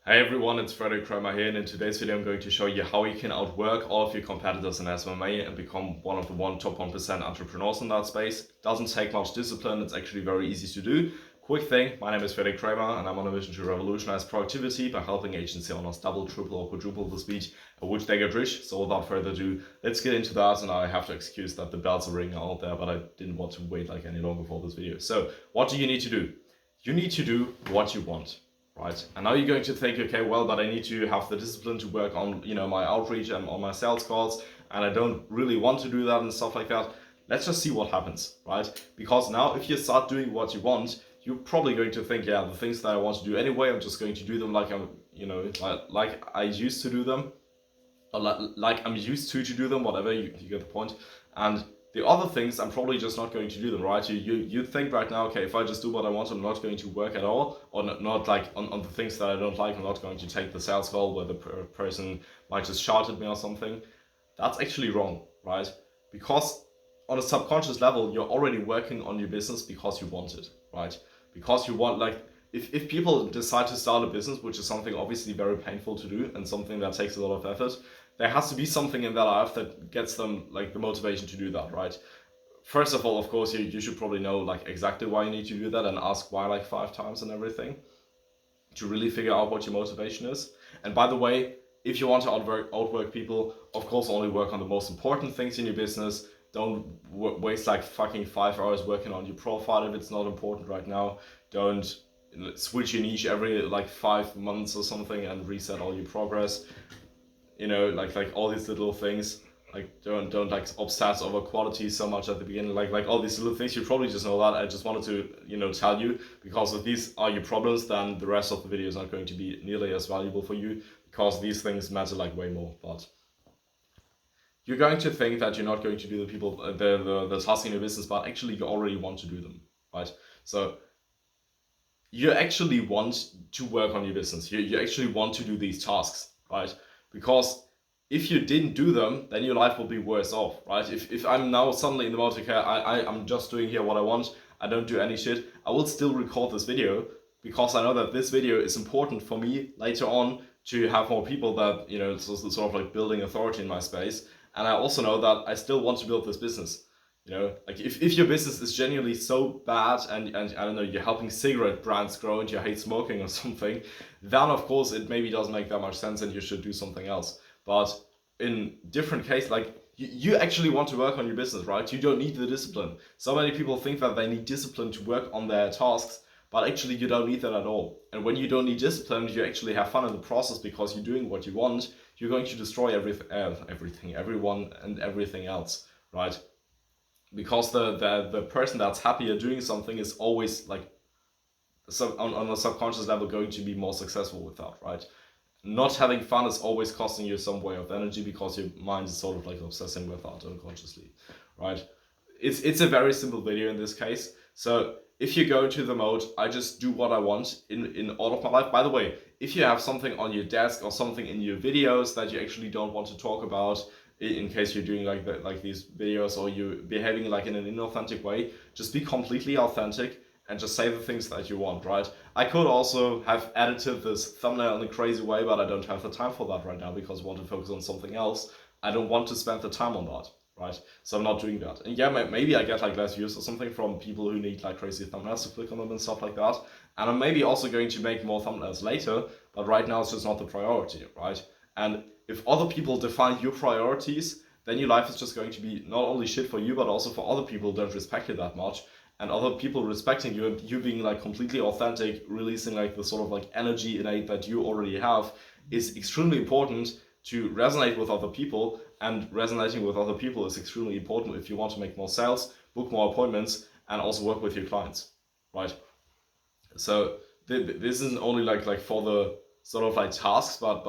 Hey everyone, it's Frederick Kramer here, and in today's video I'm going to show you how you can outwork all of your competitors in SMMA and become one of the top 1% entrepreneurs in that space. Doesn't take much discipline, it's actually very easy to do. Quick thing, my name is Frederick Kramer and I'm on a mission to revolutionize productivity by helping agency owners double, triple or quadruple the speed at which they get rich. So without further ado, let's get into that, and I have to excuse that the bells are ringing out there, but I didn't want to wait any longer for this video. So what do you need to do? You need to do what you want. Right, and now you're going to think, okay, well, but I need to have the discipline to work on, my outreach and on my sales calls, and I don't really want to do that and stuff like that. Let's just see what happens, right? Because now if you start doing what you want, you're probably going to think, yeah, the things that I want to do anyway, I'm just going to do them like like I used to do them, or like I'm used to do them, whatever, you get the point. And the other things, I'm probably just not going to do them, right? You think right now, okay, if I just do what I want, I'm not going to work at all, or not like on the things that I don't like, I'm not going to take the sales call where the person might just shout at me or something. That's actually wrong, right? Because on a subconscious level, you're already working on your business because you want it, right? Because you want, if people decide to start a business, which is something obviously very painful to do and something that takes a lot of effort, there has to be something in their life that gets them the motivation to do that, right? First of all, of course, you should probably know exactly why you need to do that and ask why 5 times and everything to really figure out what your motivation is. And by the way, if you want to outwork people, of course, only work on the most important things in your business. Don't waste fucking 5 hours working on your profile if it's not important right now. Don't switch your niche every 5 months or something and reset all your progress. All these little things. Don't obsess over quality so much at the beginning. All these little things, you probably just know that. I just wanted to tell you, because if these are your problems, then the rest of the video is not going to be nearly as valuable for you, because these things matter way more. But you're going to think that you're not going to do the tasks in your business, but actually you already want to do them, right? So you actually want to work on your business. You actually want to do these tasks, right? Because if you didn't do them, then your life will be worse off, right? If I'm now suddenly in the mode, okay, I'm just doing here what I want, I don't do any shit, I will still record this video, because I know that this video is important for me later on to have more people that, sort of building authority in my space. And I also know that I still want to build this business. If your business is genuinely so bad and I don't know, you're helping cigarette brands grow and you hate smoking or something, then of course it maybe doesn't make that much sense and you should do something else. But in different case, you actually want to work on your business, right? You don't need the discipline. So many people think that they need discipline to work on their tasks, but actually you don't need that at all. And when you don't need discipline, you actually have fun in the process because you're doing what you want. You're going to destroy everything, everyone and everything else, right? Because the person that's happier doing something is always on a subconscious level going to be more successful with that, right? Not having fun is always costing you some way of energy because your mind is sort of obsessing with that unconsciously, right? It's a very simple video in this case. So if you go into the mode, I just do what I want in all of my life. By the way, if you have something on your desk or something in your videos that you actually don't want to talk about, in case you're doing these videos, or you're behaving in an inauthentic way, just be completely authentic and just say the things that you want, right? I could also have edited this thumbnail in a crazy way, but I don't have the time for that right now because I want to focus on something else. I don't want to spend the time on that, right? So I'm not doing that. And yeah, maybe I get less views or something from people who need crazy thumbnails to click on them and stuff like that. And I'm maybe also going to make more thumbnails later, but right now it's just not the priority, right? And if other people define your priorities, then your life is just going to be not only shit for you, but also for other people who don't respect you that much. And other people respecting you and you being completely authentic, releasing the sort of energy innate that you already have, is extremely important to resonate with other people. And resonating with other people is extremely important if you want to make more sales, book more appointments, and also work with your clients, right? So this isn't only for the sort of tasks, but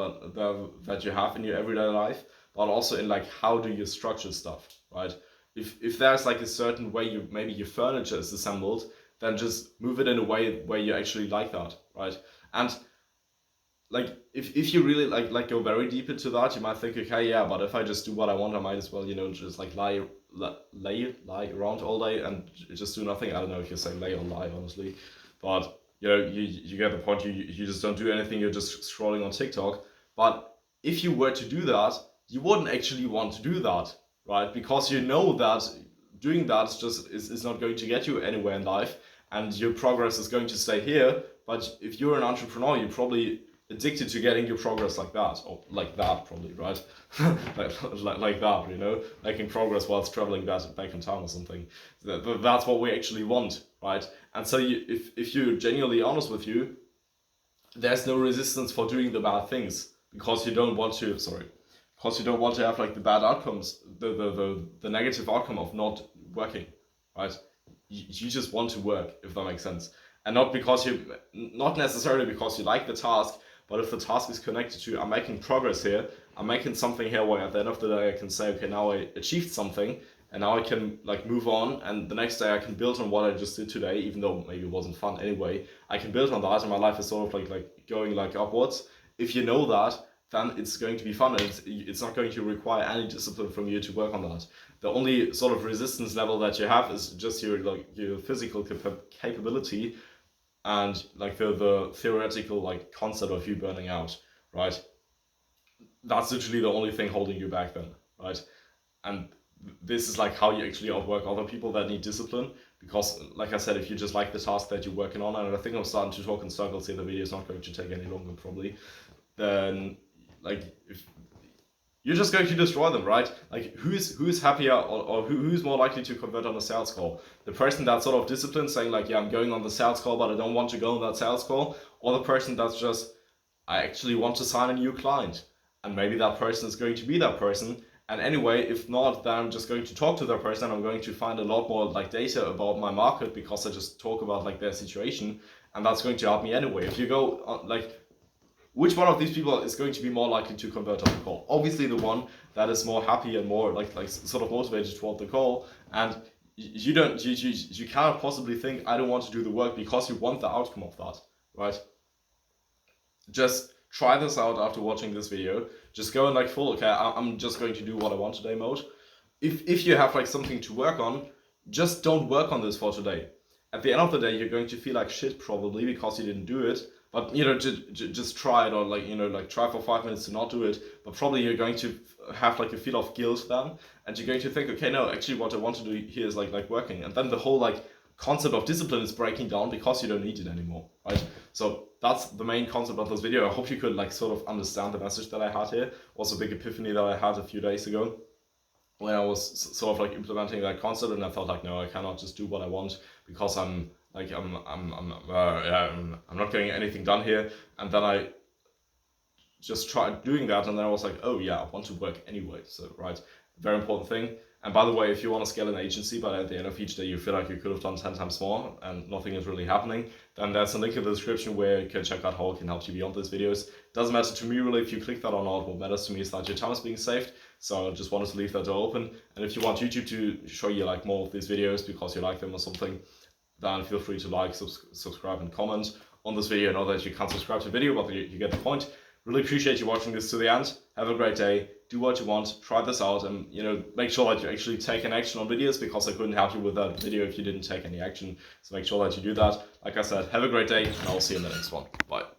that you have in your everyday life, but also in how do you structure stuff, right? If there's a certain way maybe your furniture is assembled, then just move it in a way where you actually like that, right? And if you really go very deep into that, you might think, okay, yeah, but if I just do what I want, I might as well just lie around all day and just do nothing. I don't know if you say lay or lie, honestly, but you know, you get the point. You just don't do anything. You're just scrolling on TikTok. But if you were to do that, you wouldn't actually want to do that, right? Because you know that doing that is not going to get you anywhere in life, and your progress is going to stay here. But if you're an entrepreneur, you're probably addicted to getting your progress like that, or like that probably, right? like that, you know, making progress whilst traveling back in town or something. That's what we actually want, right? And so if you're genuinely honest with you, there's no resistance for doing the bad things because you don't want to. Because you don't want to have like the bad outcomes, the negative outcome of not working, right? You just want to work, if that makes sense, and not necessarily because you like the task, but if the task is connected to I'm making progress here, I'm making something here where at the end of the day I can say, okay, now I achieved something, and now I can like move on, and the next day I can build on what I just did today, even though maybe it wasn't fun anyway. I can build on that, and my life is sort of like going like upwards. If you know that, then it's going to be fun, and it's not going to require any discipline from you to work on that. The only sort of resistance level that you have is just your physical capability and like the theoretical like concept of you burning out, right? That's literally the only thing holding you back then, right? And this is like how you actually outwork other people that need discipline, because like I said, if you just like the task that you're working on, and I think I'm starting to talk in circles here, the video is not going to take any longer probably, then like if you're just going to destroy them, right? Like who's happier or who's more likely to convert on a sales call? The person that's sort of disciplined, saying like, yeah, I'm going on the sales call, but I don't want to go on that sales call, or the person that's just, I actually want to sign a new client, and maybe that person is going to be that person. And anyway, if not, then I'm just going to talk to that person. I'm going to find a lot more like data about my market because I just talk about like their situation, and that's going to help me anyway. If you go like, which one of these people is going to be more likely to convert on the call? Obviously the one that is more happy and more like sort of motivated toward the call. And you cannot possibly think I don't want to do the work because you want the outcome of that, right? Just try this out after watching this video. Just go in like full, okay, I'm just going to do what I want today mode. If you have like something to work on, just don't work on this for today. At the end of the day, you're going to feel like shit probably because you didn't do it. But you know, just try it, or like, you know, like try for 5 minutes to not do it. But probably you're going to have like a feel of guilt then, and you're going to think, okay, no, actually, what I want to do here is like working, and then the whole like concept of discipline is breaking down because you don't need it anymore, right? So that's the main concept of this video. I hope you could like sort of understand the message that I had here. Also, big epiphany that I had a few days ago when I was sort of like implementing that concept, and I felt like, no, I cannot just do what I want because I'm not getting anything done here. And then I just tried doing that, and then I was like, oh yeah, I want to work anyway. So right, very important thing. And by the way, if you want to scale an agency, but at the end of each day you feel like you could have done 10 times more and nothing is really happening, then there's a link in the description where you can check out how it can help you beyond these videos. Doesn't matter to me really if you click that or not. What matters to me is that your time is being saved. So I just wanted to leave that door open. And if you want YouTube to show you like more of these videos because you like them or something, then feel free to like, subscribe and comment on this video. I know that you can't subscribe to the video, but you get the point. Really appreciate you watching this to the end. Have a great day. Do what you want. Try this out, and you know, make sure that you actually take an action on videos, because I couldn't help you with that video if you didn't take any action. So make sure that you do that. Like I said, have a great day, and I'll see you in the next one. Bye.